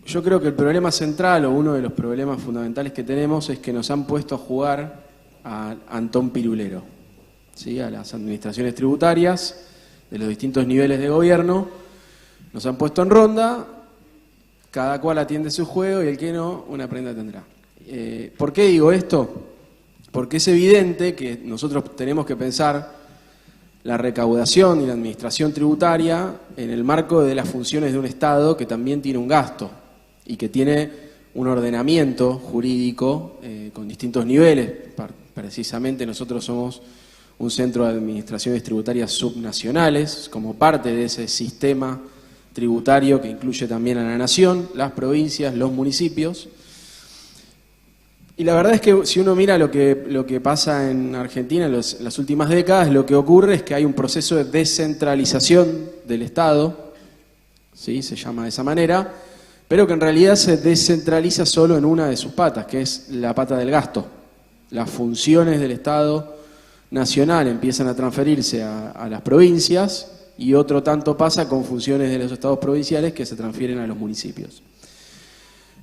Yo creo que el problema central, o uno de los problemas fundamentales que tenemos, es que nos han puesto a jugar a Antón Pirulero, ¿sí? A las administraciones tributarias de los distintos niveles de gobierno. Nos han puesto en ronda, cada cual atiende su juego y el que no, una prenda tendrá. ¿Por qué digo esto? Porque es evidente que nosotros tenemos que pensar la recaudación y la administración tributaria en el marco de las funciones de un Estado que también tiene un gasto y que tiene un ordenamiento jurídico con distintos niveles. Precisamente nosotros somos un centro de administraciones tributarias subnacionales, como parte de ese sistema tributario que incluye también a la nación, las provincias, los municipios. Y la verdad es que si uno mira lo que pasa en Argentina en las últimas décadas, lo que ocurre es que hay un proceso de descentralización del Estado, ¿sí? Se llama de esa manera, pero que en realidad se descentraliza solo en una de sus patas, que es la pata del gasto. Las funciones del Estado nacional empiezan a transferirse a las provincias y otro tanto pasa con funciones de los estados provinciales que se transfieren a los municipios.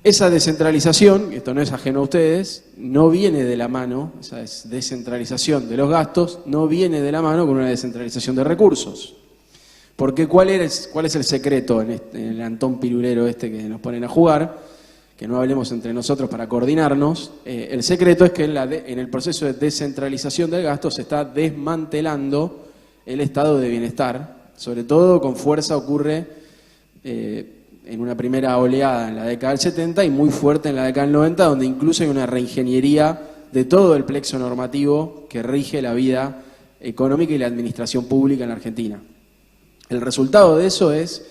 Esa descentralización, esto no es ajeno a ustedes, no viene de la mano, esa descentralización de los gastos, no viene de la mano con una descentralización de recursos. Porque ¿cuál es el secreto en el Antón Pirulero que nos ponen a jugar? Que no hablemos entre nosotros para coordinarnos. El secreto es que en el proceso de descentralización del gasto se está desmantelando el estado de bienestar. Sobre todo con fuerza ocurre en una primera oleada en la década del 70 y muy fuerte en la década del 90, donde incluso hay una reingeniería de todo el plexo normativo que rige la vida económica y la administración pública en Argentina. El resultado de eso es,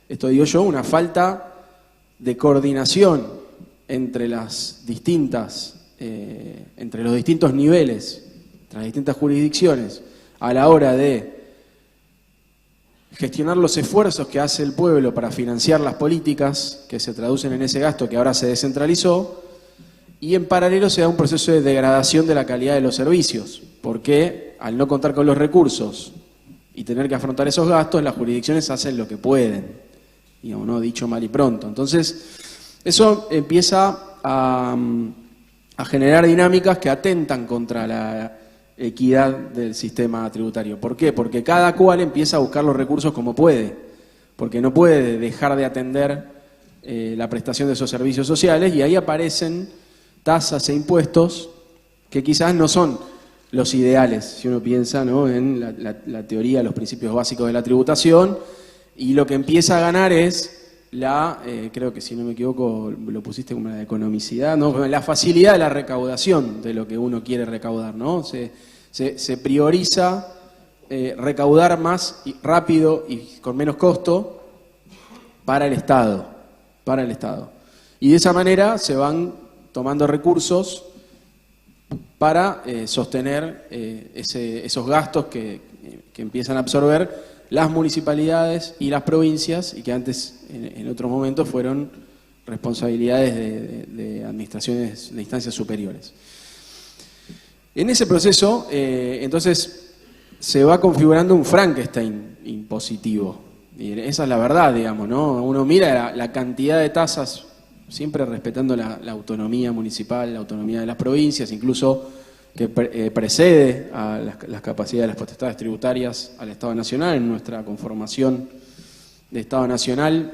esto digo yo, una falta de coordinación entre los distintos niveles, entre las distintas jurisdicciones, a la hora de gestionar los esfuerzos que hace el pueblo para financiar las políticas que se traducen en ese gasto que ahora se descentralizó, y en paralelo se da un proceso de degradación de la calidad de los servicios, porque al no contar con los recursos y tener que afrontar esos gastos, las jurisdicciones hacen lo que pueden, digamos, ¿no? Dicho mal y pronto. Entonces, eso empieza a generar dinámicas que atentan contra la equidad del sistema tributario. ¿Por qué? Porque cada cual empieza a buscar los recursos como puede, porque no puede dejar de atender la prestación de esos servicios sociales, y ahí aparecen tasas e impuestos que quizás no son los ideales, si uno piensa, ¿no?, en la teoría, los principios básicos de la tributación, y lo que empieza a ganar es creo que si no me equivoco lo pusiste como la economicidad, ¿no?, la facilidad de la recaudación de lo que uno quiere recaudar, ¿no? Se prioriza recaudar más rápido y con menos costo para el Estado. Y de esa manera se van tomando recursos para sostener esos gastos que empiezan a absorber las municipalidades y las provincias, y que antes, en otros momentos, fueron responsabilidades de administraciones de instancias superiores. En ese proceso, entonces, se va configurando un Frankenstein impositivo. Y esa es la verdad, digamos, ¿no? Uno mira la cantidad de tasas, siempre respetando la autonomía municipal, la autonomía de las provincias, incluso que precede a las capacidades de las potestades tributarias al Estado Nacional. En nuestra conformación de Estado Nacional,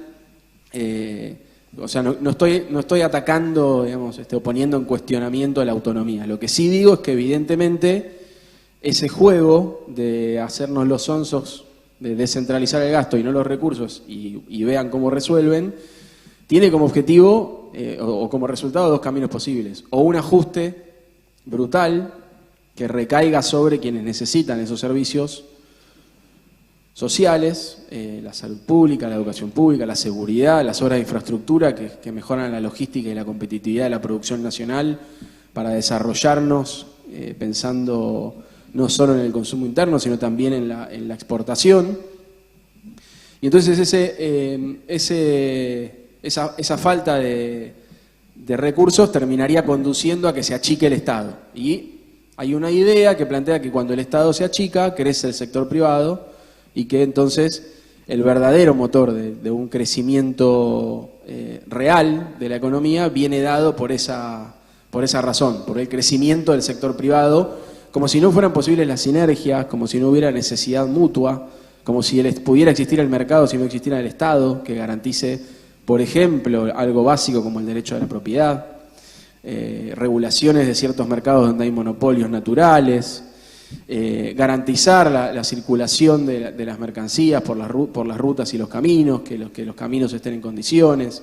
o sea, no estoy atacando, digamos, o poniendo en cuestionamiento la autonomía. Lo que sí digo es que evidentemente ese juego de hacernos los sonsos, de descentralizar el gasto y no los recursos, y vean cómo resuelven, tiene como objetivo o como resultado dos caminos posibles: o un ajuste brutal que recaiga sobre quienes necesitan esos servicios sociales, la salud pública, la educación pública, la seguridad, las obras de infraestructura que mejoran la logística y la competitividad de la producción nacional para desarrollarnos pensando no solo en el consumo interno, sino también en la exportación. Y entonces esa falta de recursos terminaría conduciendo a que se achique el Estado. Y hay una idea que plantea que cuando el Estado se achica, crece el sector privado, y que entonces el verdadero motor de un crecimiento real de la economía viene dado por esa razón, por el crecimiento del sector privado, como si no fueran posibles las sinergias, como si no hubiera necesidad mutua, como si pudiera existir el mercado si no existiera el Estado, que garantice, por ejemplo, algo básico como el derecho a la propiedad, regulaciones de ciertos mercados donde hay monopolios naturales, garantizar la circulación de las mercancías por las rutas y los caminos, que los caminos estén en condiciones,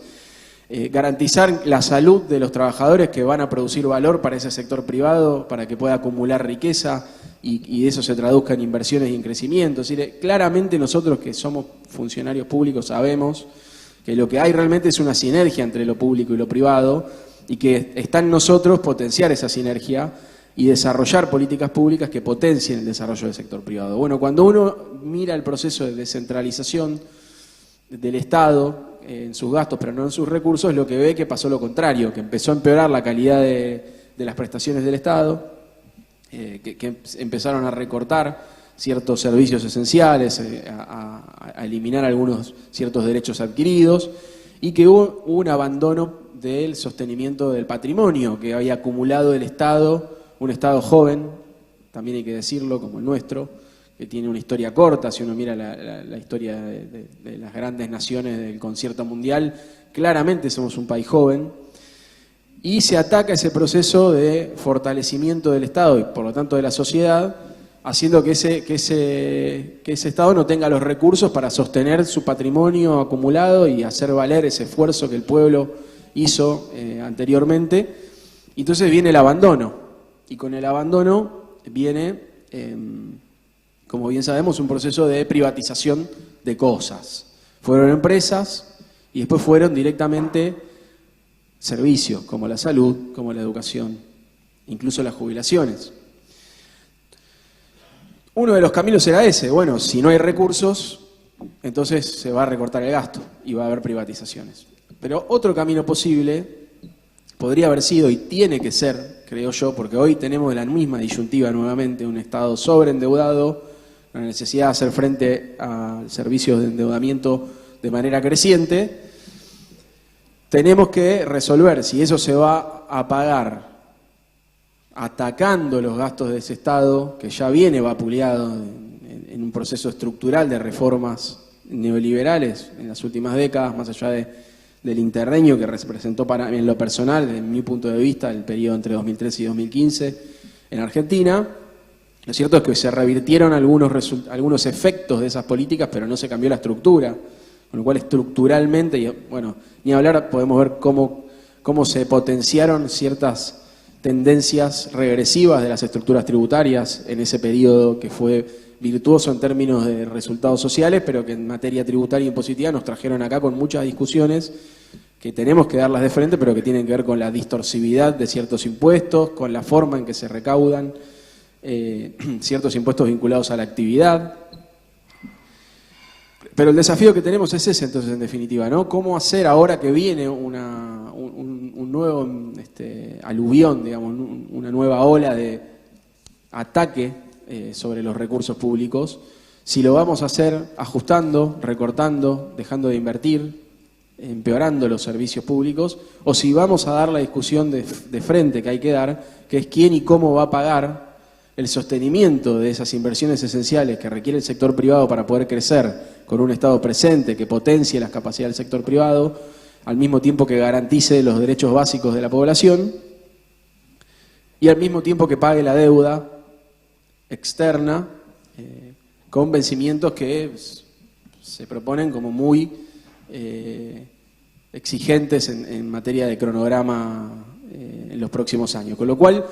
garantizar la salud de los trabajadores que van a producir valor para ese sector privado, para que pueda acumular riqueza y eso se traduzca en inversiones y en crecimiento. Es decir, claramente nosotros que somos funcionarios públicos sabemos que lo que hay realmente es una sinergia entre lo público y lo privado y que está en nosotros potenciar esa sinergia y desarrollar políticas públicas que potencien el desarrollo del sector privado. Bueno, cuando uno mira el proceso de descentralización del Estado en sus gastos, pero no en sus recursos, lo que ve que pasó lo contrario, que empezó a empeorar la calidad de las prestaciones del Estado, que empezaron a recortar ciertos servicios esenciales, a eliminar ciertos derechos adquiridos, y que hubo un abandono del sostenimiento del patrimonio que había acumulado el Estado, un Estado joven, también hay que decirlo, como el nuestro, que tiene una historia corta. Si uno mira la historia de las grandes naciones del concierto mundial, claramente somos un país joven, y se ataca ese proceso de fortalecimiento del Estado y por lo tanto de la sociedad, haciendo que ese Estado no tenga los recursos para sostener su patrimonio acumulado y hacer valer ese esfuerzo que el pueblo hizo anteriormente. Entonces viene el abandono, y con el abandono viene, como bien sabemos, un proceso de privatización de cosas. Fueron empresas y después fueron directamente servicios, como la salud, como la educación, incluso las jubilaciones. Uno de los caminos era ese. Bueno, si no hay recursos, entonces se va a recortar el gasto y va a haber privatizaciones. Pero otro camino posible podría haber sido, y tiene que ser, creo yo, porque hoy tenemos la misma disyuntiva nuevamente, un Estado sobreendeudado, la necesidad de hacer frente a servicios de endeudamiento de manera creciente. Tenemos que resolver si eso se va a pagar atacando los gastos de ese Estado, que ya viene vapuleado en un proceso estructural de reformas neoliberales en las últimas décadas, más allá del interreño que representó para mí en lo personal, desde mi punto de vista, el periodo entre 2013 y 2015 en Argentina. Lo cierto es que se revirtieron algunos efectos de esas políticas, pero no se cambió la estructura, con lo cual estructuralmente, y bueno, ni hablar, podemos ver cómo se potenciaron ciertas tendencias regresivas de las estructuras tributarias en ese periodo que fue virtuoso en términos de resultados sociales, pero que en materia tributaria e impositiva nos trajeron acá con muchas discusiones que tenemos que darlas de frente, pero que tienen que ver con la distorsividad de ciertos impuestos, con la forma en que se recaudan ciertos impuestos vinculados a la actividad. Pero el desafío que tenemos es ese, entonces, en definitiva, ¿no? ¿Cómo hacer ahora que viene un nuevo aluvión, digamos, una nueva ola de ataque sobre los recursos públicos? Si lo vamos a hacer ajustando, recortando, dejando de invertir, empeorando los servicios públicos, o si vamos a dar la discusión de frente que hay que dar, que es quién y cómo va a pagar el sostenimiento de esas inversiones esenciales que requiere el sector privado para poder crecer con un Estado presente que potencie las capacidades del sector privado, al mismo tiempo que garantice los derechos básicos de la población y al mismo tiempo que pague la deuda externa con vencimientos que se proponen como muy exigentes en materia de cronograma en los próximos años. Con lo cual,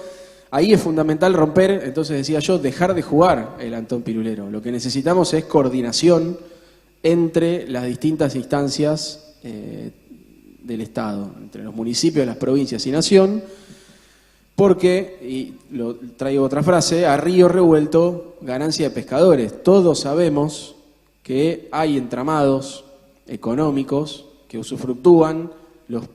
ahí es fundamental romper, entonces decía yo, dejar de jugar el Antón Pirulero. Lo que necesitamos es coordinación entre las distintas instancias del Estado, entre los municipios, las provincias y nación, porque, y lo traigo otra frase, a río revuelto, ganancia de pescadores. Todos sabemos que hay entramados económicos que usufructúan los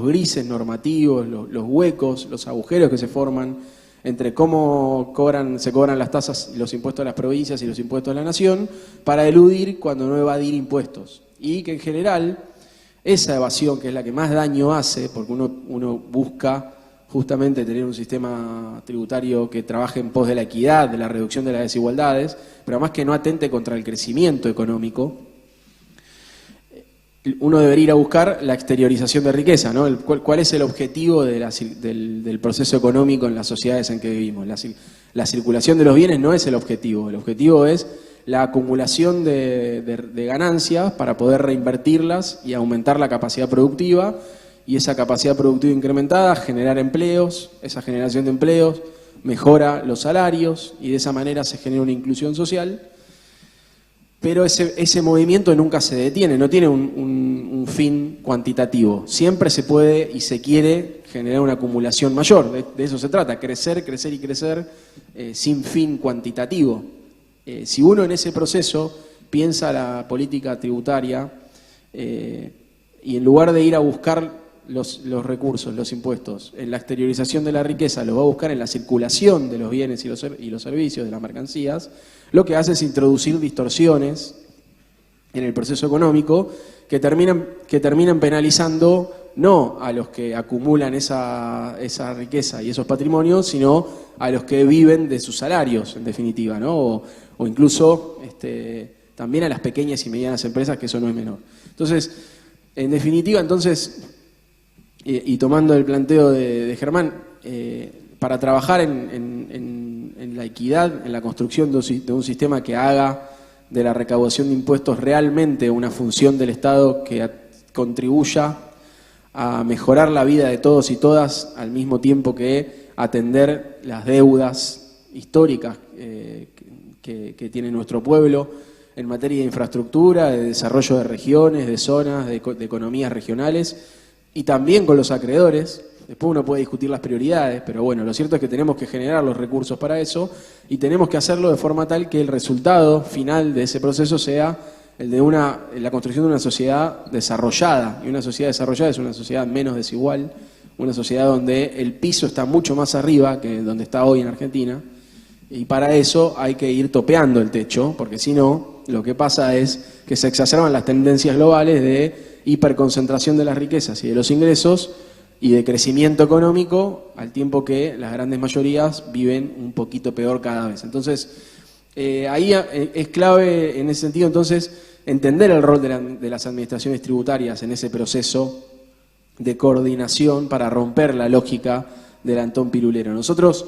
grises normativos, los huecos, los agujeros que se forman entre cómo se cobran las tasas y los impuestos a las provincias y los impuestos a la nación para eludir cuando no evadir impuestos. Y que en general esa evasión, que es la que más daño hace, porque uno busca justamente tener un sistema tributario que trabaje en pos de la equidad, de la reducción de las desigualdades, pero además que no atente contra el crecimiento económico, uno debería ir a buscar la exteriorización de riqueza, ¿no? ¿Cuál es el objetivo del proceso económico en las sociedades en que vivimos? La circulación de los bienes no es el objetivo es la acumulación de ganancias para poder reinvertirlas y aumentar la capacidad productiva, y esa capacidad productiva incrementada, generar empleos, esa generación de empleos mejora los salarios y de esa manera se genera una inclusión social. Pero ese movimiento nunca se detiene, no tiene un fin cuantitativo. Siempre se puede y se quiere generar una acumulación mayor. De eso se trata, crecer, crecer y crecer sin fin cuantitativo. Si uno en ese proceso piensa la política tributaria y en lugar de ir a buscar los recursos, los impuestos, en la exteriorización de la riqueza, los va a buscar en la circulación de los bienes y los servicios, de las mercancías, lo que hace es introducir distorsiones en el proceso económico que terminan penalizando no a los que acumulan esa riqueza y esos patrimonios, sino a los que viven de sus salarios, en definitiva, ¿no? O incluso también a las pequeñas y medianas empresas, que eso no es menor. Entonces, en definitiva, y tomando el planteo de Germán, para trabajar en la equidad, en la construcción de un sistema que haga de la recaudación de impuestos realmente una función del Estado que contribuya a mejorar la vida de todos y todas, al mismo tiempo que atender las deudas históricas que tiene nuestro pueblo en materia de infraestructura, de desarrollo de regiones, de zonas, de economías regionales, y también con los acreedores. Después uno puede discutir las prioridades, pero bueno, lo cierto es que tenemos que generar los recursos para eso y tenemos que hacerlo de forma tal que el resultado final de ese proceso sea el de la construcción de una sociedad desarrollada. Y una sociedad desarrollada es una sociedad menos desigual, una sociedad donde el piso está mucho más arriba que donde está hoy en Argentina, y para eso hay que ir topeando el techo, porque si no, lo que pasa es que se exacerban las tendencias globales de hiperconcentración de las riquezas y de los ingresos y de crecimiento económico, al tiempo que las grandes mayorías viven un poquito peor cada vez. Entonces, ahí es clave en ese sentido, entonces, entender el rol de las administraciones tributarias en ese proceso de coordinación para romper la lógica del Antón Pirulero. Nosotros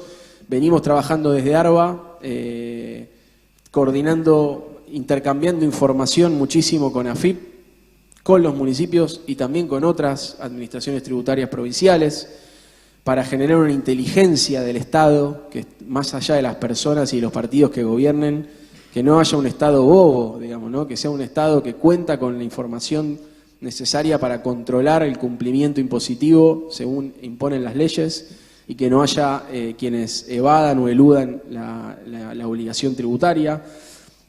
venimos trabajando desde ARBA, coordinando, intercambiando información muchísimo con AFIP, con los municipios y también con otras administraciones tributarias provinciales, para generar una inteligencia del Estado, que más allá de las personas y de los partidos que gobiernen, que no haya un Estado bobo, digamos, ¿no? Que sea un Estado que cuenta con la información necesaria para controlar el cumplimiento impositivo según imponen las leyes, y que no haya quienes evadan o eludan la obligación tributaria.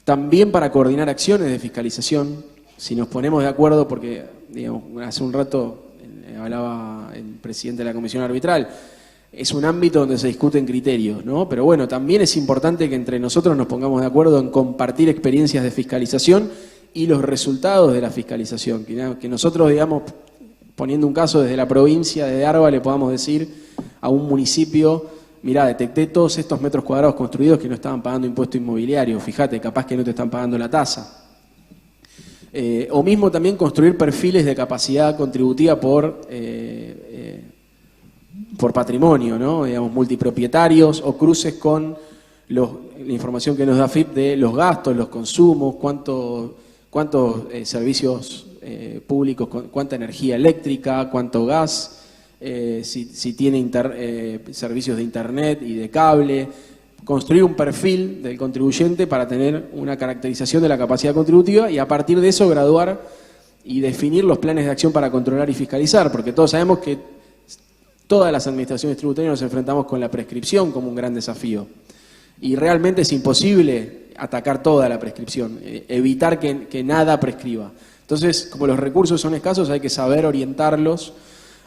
También para coordinar acciones de fiscalización. Si nos ponemos de acuerdo, porque digamos, hace un rato hablaba el presidente de la Comisión Arbitral, es un ámbito donde se discuten criterios, ¿no? Pero bueno, también es importante que entre nosotros nos pongamos de acuerdo en compartir experiencias de fiscalización y los resultados de la fiscalización. Que nosotros, digamos, poniendo un caso desde la provincia de ARBA, le podamos decir a un municipio: mirá, detecté todos estos metros cuadrados construidos que no estaban pagando impuesto inmobiliario, fíjate, capaz que no te están pagando la tasa. O mismo también construir perfiles de capacidad contributiva por patrimonio, ¿no? Digamos, multipropietarios o cruces con la información que nos da FIP de los gastos, los consumos, cuántos servicios públicos, cuánta energía eléctrica, cuánto gas, si tiene servicios de internet y de cable. Construir un perfil del contribuyente para tener una caracterización de la capacidad contributiva y a partir de eso graduar y definir los planes de acción para controlar y fiscalizar, porque todos sabemos que todas las administraciones tributarias nos enfrentamos con la prescripción como un gran desafío y realmente es imposible atacar toda la prescripción, evitar que nada prescriba. Entonces, como los recursos son escasos, hay que saber orientarlos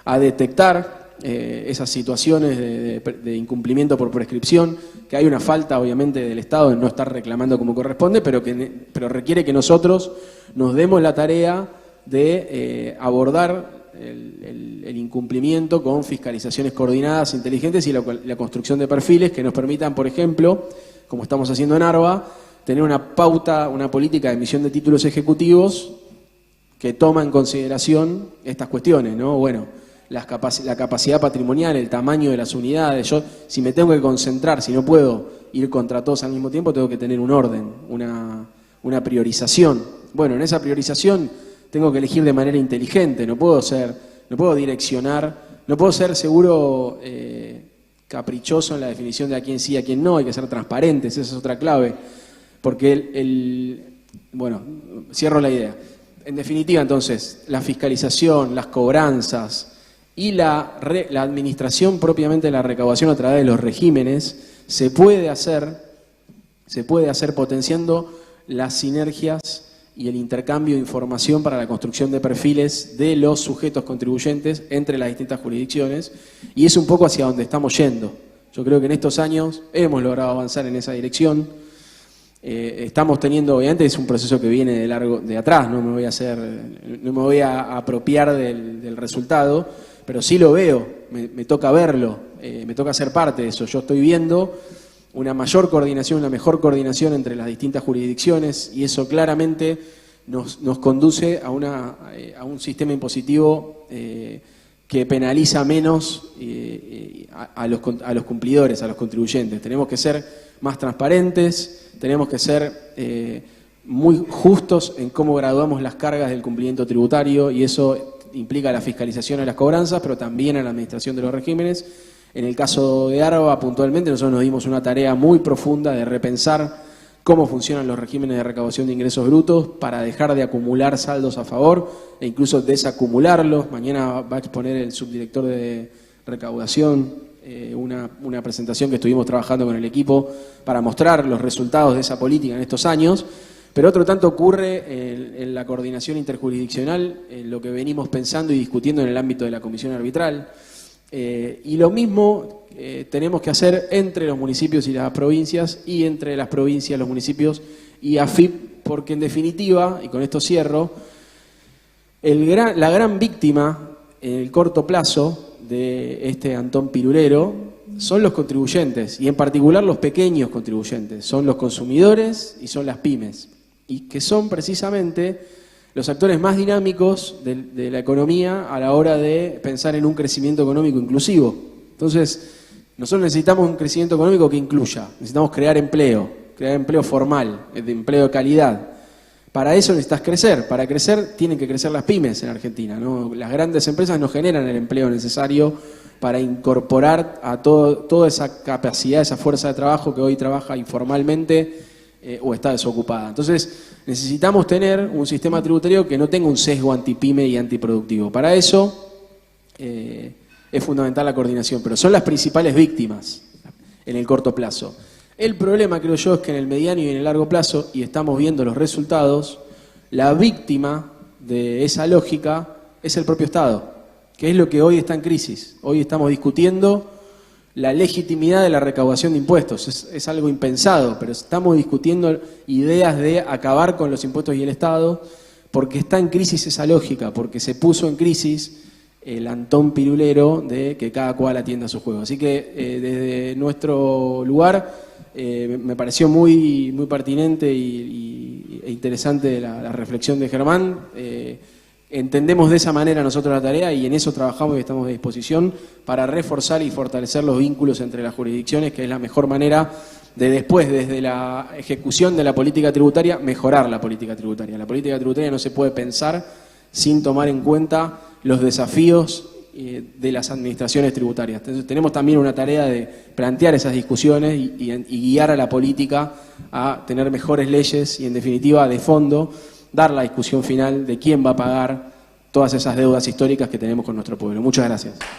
a detectar esas situaciones de incumplimiento por prescripción, que hay una falta obviamente del Estado en no estar reclamando como corresponde, pero requiere que nosotros nos demos la tarea de abordar el incumplimiento con fiscalizaciones coordinadas, inteligentes y la construcción de perfiles que nos permitan, por ejemplo, como estamos haciendo en ARBA, tener una pauta, una política de emisión de títulos ejecutivos que toma en consideración estas cuestiones, ¿no? Bueno, la capacidad patrimonial, el tamaño de las unidades. Yo, si me tengo que concentrar, si no puedo ir contra todos al mismo tiempo, tengo que tener un orden, una priorización. Bueno, en esa priorización tengo que elegir de manera inteligente, no puedo direccionar, no puedo ser seguro caprichoso en la definición de a quién sí y a quién no, hay que ser transparentes, esa es otra clave, porque bueno, cierro la idea. En definitiva, entonces, la fiscalización, las cobranzas y la administración propiamente de la recaudación a través de los regímenes se puede hacer potenciando las sinergias y el intercambio de información para la construcción de perfiles de los sujetos contribuyentes entre las distintas jurisdicciones, y es un poco hacia donde estamos yendo. Yo creo que en estos años hemos logrado avanzar en esa dirección. Estamos teniendo, obviamente es un proceso que viene de atrás, no me voy a apropiar del resultado, pero sí lo veo, me toca verlo, me toca ser parte de eso. Yo estoy viendo una mayor coordinación, una mejor coordinación entre las distintas jurisdicciones, y eso claramente nos conduce a un sistema impositivo que penaliza menos a los cumplidores, a los contribuyentes. Tenemos que ser más transparentes, tenemos que ser muy justos en cómo graduamos las cargas del cumplimiento tributario, y eso implica la fiscalización de las cobranzas, pero también a la administración de los regímenes. En el caso de ARBA, puntualmente, nosotros nos dimos una tarea muy profunda de repensar cómo funcionan los regímenes de recaudación de ingresos brutos para dejar de acumular saldos a favor e incluso desacumularlos. Mañana va a exponer el subdirector de recaudación una presentación que estuvimos trabajando con el equipo para mostrar los resultados de esa política en estos años. Pero otro tanto ocurre en la coordinación interjurisdiccional, en lo que venimos pensando y discutiendo en el ámbito de la comisión arbitral. Y lo mismo tenemos que hacer entre los municipios y las provincias, y entre las provincias, los municipios y AFIP, porque en definitiva, y con esto cierro, la gran víctima en el corto plazo de este Antón Pirulero son los contribuyentes, y en particular los pequeños contribuyentes, son los consumidores y son las pymes, y que son precisamente los actores más dinámicos de la economía a la hora de pensar en un crecimiento económico inclusivo. Entonces, nosotros necesitamos un crecimiento económico que incluya, necesitamos crear empleo formal, de empleo de calidad. Para eso necesitas crecer, para crecer tienen que crecer las pymes en Argentina, ¿no? Las grandes empresas no generan el empleo necesario para incorporar a toda esa capacidad, esa fuerza de trabajo que hoy trabaja informalmente o está desocupada. Entonces, necesitamos tener un sistema tributario que no tenga un sesgo antipyme y antiproductivo. Para eso es fundamental la coordinación, pero son las principales víctimas en el corto plazo. El problema, creo yo, es que en el mediano y en el largo plazo, y estamos viendo los resultados, la víctima de esa lógica es el propio Estado, que es lo que hoy está en crisis. Hoy estamos discutiendo la legitimidad de la recaudación de impuestos. Es algo impensado, pero estamos discutiendo ideas de acabar con los impuestos y el Estado, porque está en crisis esa lógica, porque se puso en crisis el Antón Pirulero de que cada cual atienda su juego. Así que desde nuestro lugar me pareció muy pertinente e interesante la reflexión de Germán. Entendemos de esa manera nosotros la tarea, y en eso trabajamos y estamos a disposición para reforzar y fortalecer los vínculos entre las jurisdicciones, que es la mejor manera de después, desde la ejecución de la política tributaria, mejorar la política tributaria. La política tributaria no se puede pensar sin tomar en cuenta los desafíos de las administraciones tributarias. Entonces tenemos también una tarea de plantear esas discusiones y guiar a la política a tener mejores leyes y, en definitiva, de fondo, dar la discusión final de quién va a pagar todas esas deudas históricas que tenemos con nuestro pueblo. Muchas gracias.